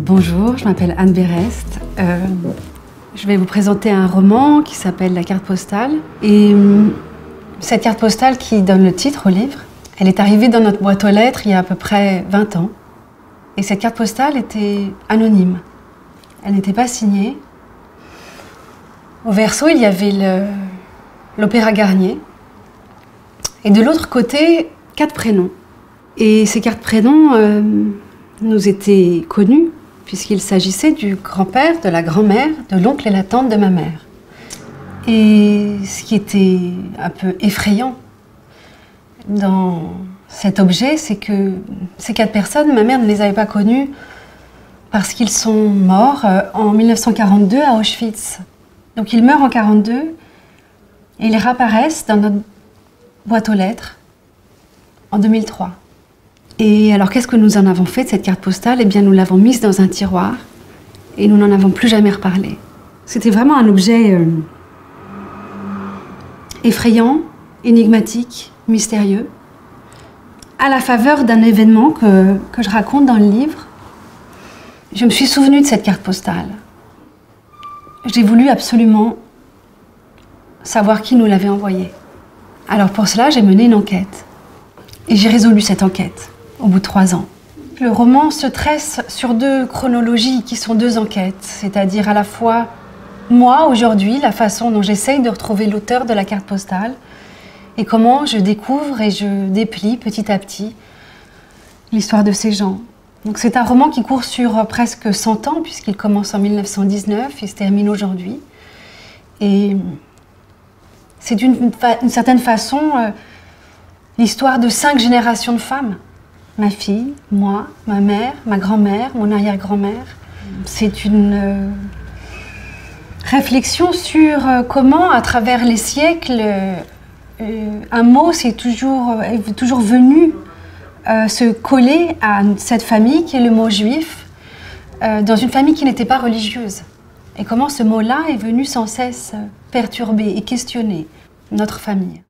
Bonjour, je m'appelle Anne Berest. Je vais vous présenter un roman qui s'appelle La carte postale. Et cette carte postale qui donne le titre au livre, elle est arrivée dans notre boîte aux lettres il y a à peu près 20 ans. Et cette carte postale était anonyme. Elle n'était pas signée. Au verso, il y avait l'Opéra Garnier. Et de l'autre côté, 4 prénoms. Et ces 4 prénoms nous étaient connus, puisqu'il s'agissait du grand-père, de la grand-mère, de l'oncle et la tante de ma mère. Et ce qui était un peu effrayant dans cet objet, c'est que ces 4 personnes, ma mère ne les avait pas connues parce qu'ils sont morts en 1942 à Auschwitz. Donc ils meurent en 1942 et ils réapparaissent dans notre boîte aux lettres en 2003. Et alors qu'est-ce que nous en avons fait de cette carte postale? Eh bien nous l'avons mise dans un tiroir et nous n'en avons plus jamais reparlé. C'était vraiment un objet effrayant, énigmatique, mystérieux, à la faveur d'un événement que je raconte dans le livre. Je me suis souvenue de cette carte postale. J'ai voulu absolument savoir qui nous l'avait envoyée. Alors pour cela, j'ai mené une enquête. Et j'ai résolu cette enquête au bout de 3 ans. Le roman se tresse sur 2 chronologies qui sont 2 enquêtes, c'est-à-dire à la fois moi, aujourd'hui, la façon dont j'essaye de retrouver l'auteur de la carte postale et comment je découvre et je déplie petit à petit l'histoire de ces gens. Donc c'est un roman qui court sur presque 100 ans puisqu'il commence en 1919 et se termine aujourd'hui. Et c'est d'une certaine façon l'histoire de 5 générations de femmes. Ma fille, moi, ma mère, ma grand-mère, mon arrière-grand-mère. C'est une réflexion sur comment, à travers les siècles, un mot est toujours venu se coller à cette famille qui est le mot juif, dans une famille qui n'était pas religieuse. Et comment ce mot-là est venu sans cesse perturber et questionner notre famille.